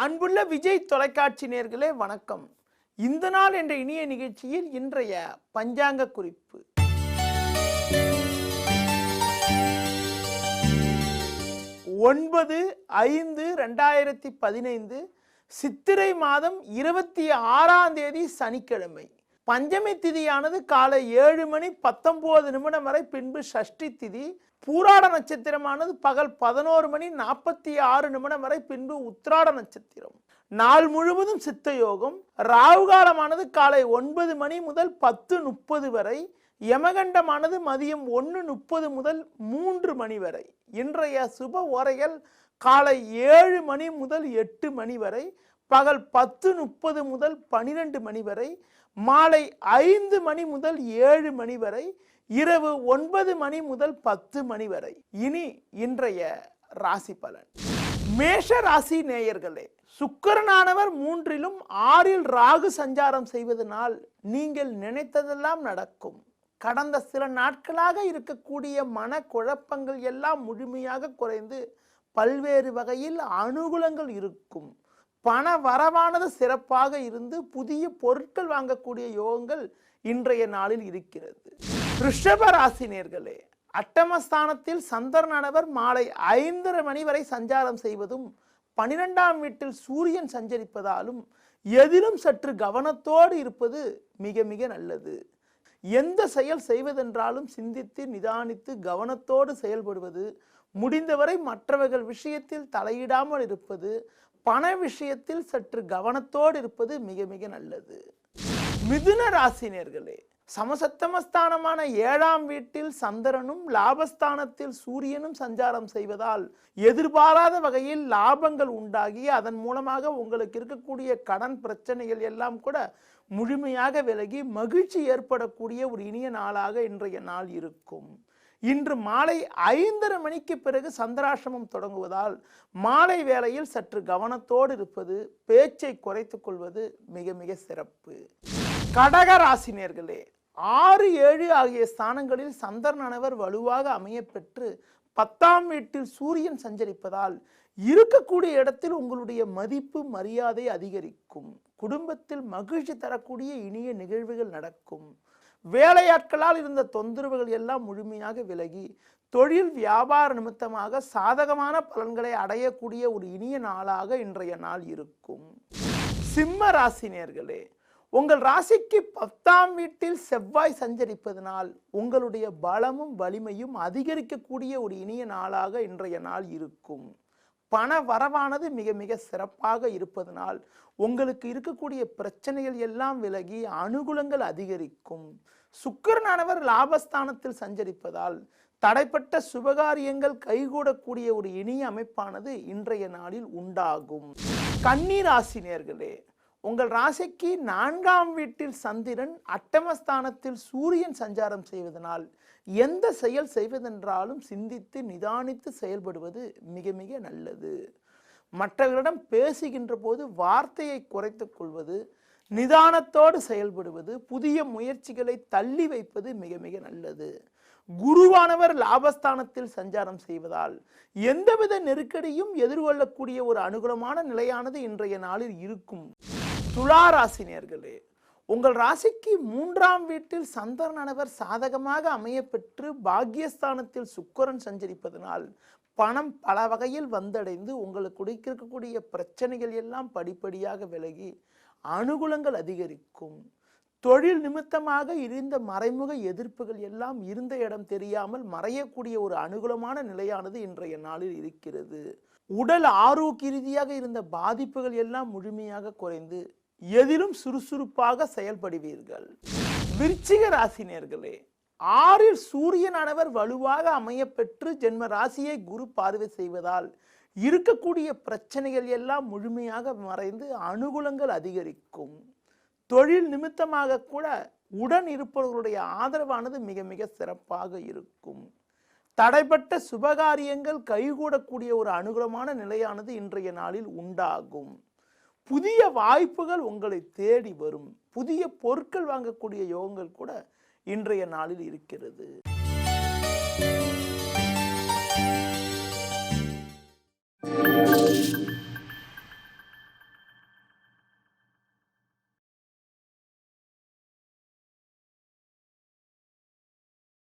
அன்புள்ள விஜய் தொலைக்காட்சி நேயர்களே வணக்கம். இந்த நாள் என்ற இனிய நிகழ்ச்சியில் இன்றைய பஞ்சாங்க குறிப்பு. 9/5/2015 சித்திரை மாதம் 26ஆம் தேதி சனிக்கிழமை. பஞ்சமி திதியானது காலை 7:19 வரை, பின்பு சஷ்டி திதி. பூராட நட்சத்திரமானது பகல் 11:46 வரை, பின்பு உத்திராட நட்சத்திரம். நாள் முழுவதும் சித்த யோகம். ராகு காலமானது காலை 9 மணி முதல் 10:30 வரை. யமகண்டமானது மதியம் 1:30 முதல் 3 மணி வரை. இன்றைய சுப ஓரைகள் காலை 7 மணி முதல் 8 மணி வரை, பகல் 10:30 முதல் 12 மணி வரை, மாலை 5 மணி முதல் 7 மணி வரை, இரவு 9 மணி முதல் 10 மணி வரை. இனி இன்றைய ராசி பலன். மேஷ ராசி நேயர்களே, சுக்கிரனானவர் 3லும் 6ல் ராகு சஞ்சாரம் செய்வதனால் நீங்கள் நினைத்ததெல்லாம் நடக்கும். கடந்த சில நாட்களாக இருக்கக்கூடிய மன குழப்பங்கள் எல்லாம் முழுமையாக குறைந்து பல்வேறு வகையில் அனுகூலங்கள் இருக்கும். பண வரவானது சிறப்பாக இருந்து புதிய பொருட்கள் வாங்கக்கூடிய யோகங்கள் இன்றைய நாளில் இருக்கிறது. ரிஷப ராசினியர்களே, அட்டமஸ்தானத்தில் சந்திரனானவர் மாலை 5:30 மணி வரை சஞ்சாரம் செய்வதும் 12ஆம் வீட்டில் சூரியன் சஞ்சரிப்பதாலும் எதிலும் சற்று கவனத்தோடு இருப்பது மிக மிக நல்லது. எந்த செயல் செய்வதென்றாலும் சிந்தித்து நிதானித்து கவனத்தோடு செயல்படுவது, முடிந்தவரை மற்றவர்கள் விஷயத்தில் தலையிடாமல் இருப்பது, பண விஷயத்தில் சற்று கவனத்தோடு இருப்பது மிக மிக நல்லது. மிதுன ராசினியர்களே, சமசப்தமஸ்தானமான 7ஆம் வீட்டில் சந்திரனும் லாபஸ்தானத்தில் சூரியனும் சஞ்சாரம் செய்வதால் எதிர்பாராத வகையில் லாபங்கள் உண்டாகி அதன் மூலமாக உங்களுக்கு இருக்கக்கூடிய கடன் பிரச்சனைகள் எல்லாம் கூட முழுமையாக விலகி மகிழ்ச்சி ஏற்படக்கூடிய ஒரு இனிய நாளாக இன்றைய நாள் இருக்கும். இன்று மாலை 5:30 மணிக்கு பிறகு சந்திராசிரமம் தொடங்குவதால் மாலை வேளையில் சற்று கவனத்தோடு இருப்பது, பேச்சை குறைத்துக் கொள்வது மிக மிக சிறப்பு. கடக ராசினியர்களே, 6, 7 ஆகிய ஸ்தானங்களில் சந்திரனானவர் வலுவாக அமையப்பெற்று 10ஆம் வீட்டில் சூரியன் சஞ்சரிப்பதால் இருக்கக்கூடிய இடத்தில் உங்களுடைய மதிப்பு மரியாதை அதிகரிக்கும். குடும்பத்தில் மகிழ்ச்சி தரக்கூடிய இனிய நிகழ்வுகள் நடக்கும். வேலையாட்களால் இருந்த தொந்தரவுகள் எல்லாம் முழுமையாக விலகி தொழில் வியாபார நிமித்தமாக சாதகமான பலன்களை அடையக்கூடிய ஒரு இனிய நாளாக இன்றைய நாள் இருக்கும். சிம்ம ராசினியர்களே, உங்கள் ராசிக்கு 10ஆம் வீட்டில் செவ்வாய் சஞ்சரிப்பதனால் உங்களுடைய பலமும் வலிமையும் அதிகரிக்கக்கூடிய ஒரு இனிய நாளாக இன்றைய நாள் இருக்கும். பண வரவானது மிக மிக சிறப்பாக இருப்பதனால் உங்களுக்கு இருக்கக்கூடிய பிரச்சனைகள் எல்லாம் விலகி அனுகூலங்கள் அதிகரிக்கும். சுக்கிரனானவர் லாபஸ்தானத்தில் சஞ்சரிப்பதால் தடைப்பட்ட சுபகாரியங்கள் கைகூடக்கூடிய ஒரு இனிய அமைப்பானது இன்றைய நாளில் உண்டாகும். கன்னி ராசினியர்களே, உங்கள் ராசிக்கு 4ஆம் வீட்டில் சந்திரன், அட்டமஸ்தானத்தில் சூரியன் சஞ்சாரம் செய்வதனால் எந்த செயல் செய்வதென்றாலும் சிந்தித்து நிதானித்து செயல்படுவது மிக மிக நல்லது. மற்றவர்களிடம் பேசுகின்ற போது வார்த்தையை குறைத்துக் கொள்வது, நிதானத்தோடு செயல்படுவது, புதிய முயற்சிகளை தள்ளி வைப்பது மிக மிக நல்லது. குருவானவர் லாபஸ்தானத்தில் சஞ்சாரம் செய்வதால் எந்தவித நெருக்கடியும் எதிர்கொள்ளக்கூடிய ஒரு அனுகூலமான நிலையானது இன்றைய நாளில் இருக்கும். துலா ராசினியர்களே, உங்கள் ராசிக்கு 3ஆம் வீட்டில் சந்திரனானவர் சாதகமாக அமையப்பெற்று பாக்கியஸ்தானத்தில் சுக்கிரன் சஞ்சரிப்பதனால் பணம் பல வகையில் வந்தடைந்து உங்களுக்கு இருக்கக்கூடிய பிரச்சனைகள் எல்லாம் படிப்படியாக விலகி அனுகூலங்கள் அதிகரிக்கும். தொழில் நிமித்தமாக இருந்த மறைமுக எதிர்ப்புகள் எல்லாம் இருந்த இடம் தெரியாமல் மறையக்கூடிய ஒரு அனுகூலமான நிலையானது இன்றைய நாளில் இருக்கிறது. உடல் ஆரோக்கிய ரீதியாக இருந்த பாதிப்புகள் எல்லாம் முழுமையாக குறைந்து எதிலும் சுறுசுறுப்பாக செயல்படுவீர்கள். விருச்சிக ராசினியர்களே, 6ல் சூரியனானவர் வலுவாக அமையப்பெற்று ஜென்ம ராசியை குரு பார்வை செய்வதால் இருக்கக்கூடிய பிரச்சனைகள் எல்லாம் முழுமையாக மறைந்து அனுகூலங்கள் அதிகரிக்கும். தொழில் நிமித்தமாக கூட உடன் இருப்பவர்களுடைய ஆதரவானது மிக மிக சிறப்பாக இருக்கும். தடைப்பட்ட சுபகாரியங்கள் கைகூடக்கூடிய ஒரு அனுகூலமான நிலையானது இன்றைய நாளில் உண்டாகும். புதிய வாய்ப்புகள் உங்களை தேடி வரும். புதிய பொருட்கள் வாங்கக்கூடிய யோகங்கள் கூட இன்றைய நாளில் இருக்கிறது.